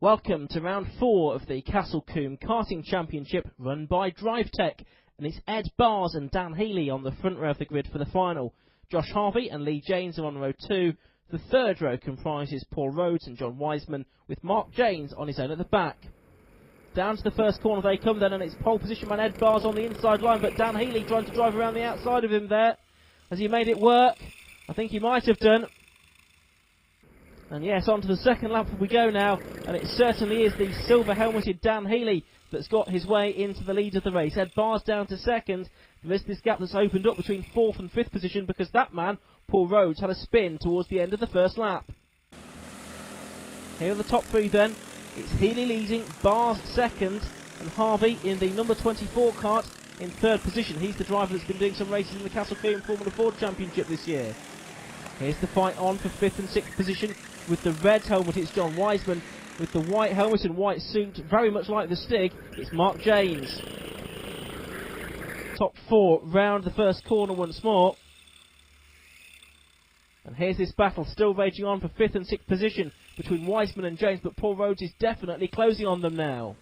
Welcome to round 4 of the Castle Combe Karting Championship run by Drivetech, and it's Ed Bars and Dan Healy on the front row of the grid for the final. Josh Harvey and Lee Janes are on row 2. The third row comprises Paul Rhodes and John Wiseman, with Mark Janes on his own at the back. Down to the first corner they come then, and it's pole position man Ed Bars on the inside line, but Dan Healy trying to drive around the outside of him there. Has he made it work? I think he might have done. And yes, on to the second lap we go now, and it certainly is the silver-helmeted Dan Healy that's got his way into the lead of the race. Ed Bars down to second. There's this gap that's opened up between 4th and 5th position because that man, Paul Rhodes, had a spin towards the end of the first lap. Here are the top 3 then. It's Healy leading, Bars second, and Harvey in the number 24 kart in 3rd position. He's the driver that's been doing some races in the Castle Combe Formula Ford Championship this year. Here's the fight on for 5th and 6th position. With the red helmet, it's John Wiseman. With the white helmet and white suit, very much like the Stig, it's Mark Janes. Top 4 round the first corner once more. And here's this battle still raging on for 5th and 6th position between Wiseman and Janes, but Paul Rhodes is definitely closing on them now.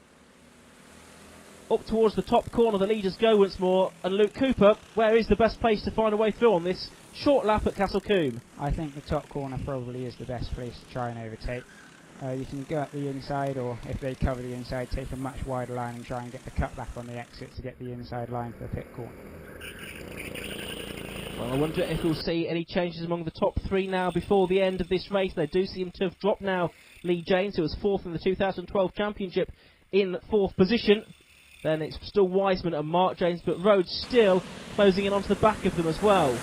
Up towards the top corner the leaders go once more, and Luke Cooper, where is the best place to find a way through on this short lap at Castle Combe? I think the top corner probably is the best place to try and overtake. You can go up the inside, or if they cover the inside, take a much wider line and try and get the cutback on the exit to get the inside line for the pit corner. Well, I wonder if we'll see any changes among the top 3 now before the end of this race. They do seem to have dropped now. Lee Janes, who was 4th in the 2012 championship, in 4th position. Then it's still Wiseman and Mark Janes, but Rhodes still closing in onto the back of them as well.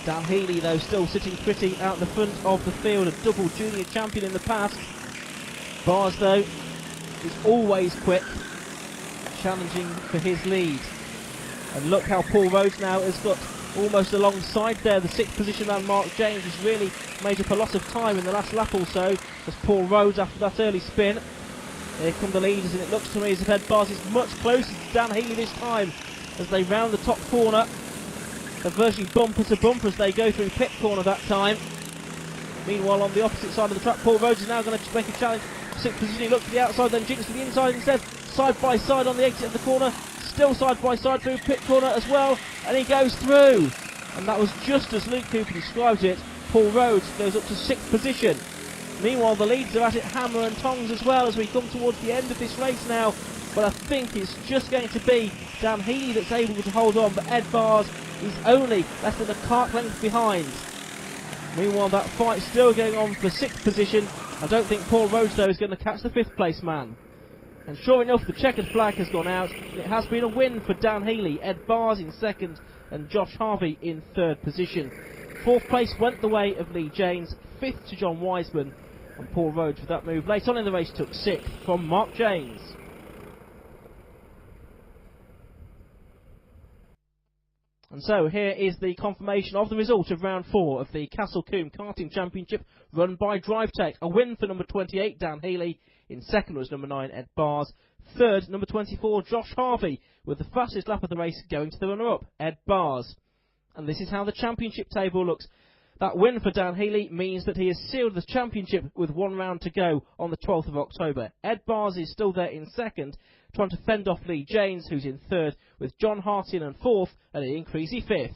Dan Healy, though, still sitting pretty out the front of the field, a double junior champion in the past. Bars, though, is always quick, challenging for his lead. And look how Paul Rhodes now has got almost alongside there. The 6th position man, Mark Janes, has really made up a lot of time in the last lap or so, as Paul Rhodes, after that early spin. Here come the leaders, and it looks to me as if Ed Bars is much closer to Dan Healy this time as they round the top corner. They're virtually bumper to bumper as they go through pit corner that time. Meanwhile, on the opposite side of the track, Paul Rhodes is now going to make a challenge. 6th position, he looks to the outside, then jinks to the inside instead. Side by side on the exit of the corner. Still side by side through pit corner as well. And he goes through. And that was just as Luke Cooper described it. Paul Rhodes goes up to 6th position. Meanwhile, the leaders are at it hammer and tongs as well as we come towards the end of this race now. But I think it's just going to be Dan Healy that's able to hold on. But Ed Bars is only less than a kart length behind. Meanwhile, that fight still going on for 6th position. I don't think Paul Rhodes, though, is going to catch the 5th place man. And sure enough, the checkered flag has gone out. It has been a win for Dan Healy. Ed Bars in 2nd and Josh Harvey in 3rd position. 4th place went the way of Lee Janes. 5th to John Wiseman. And Paul Rhodes, with that move late on in the race, took 6th from Mark Janes. And so here is the confirmation of the result of round 4 of the Castle Combe Karting Championship run by Drivetech. A win for number 28, Dan Healy. In 2nd was number 9, Ed Bars. 3rd, number 24, Josh Harvey, with the fastest lap of the race going to the runner-up, Ed Bars. And this is how the championship table looks. That win for Dan Healy means that he has sealed the championship with 1 round to go on the 12th of October. Ed Bars is still there in 2nd, trying to fend off Lee Janes, who's in 3rd, with John Hartian in 4th, and Ian Creasy 5th.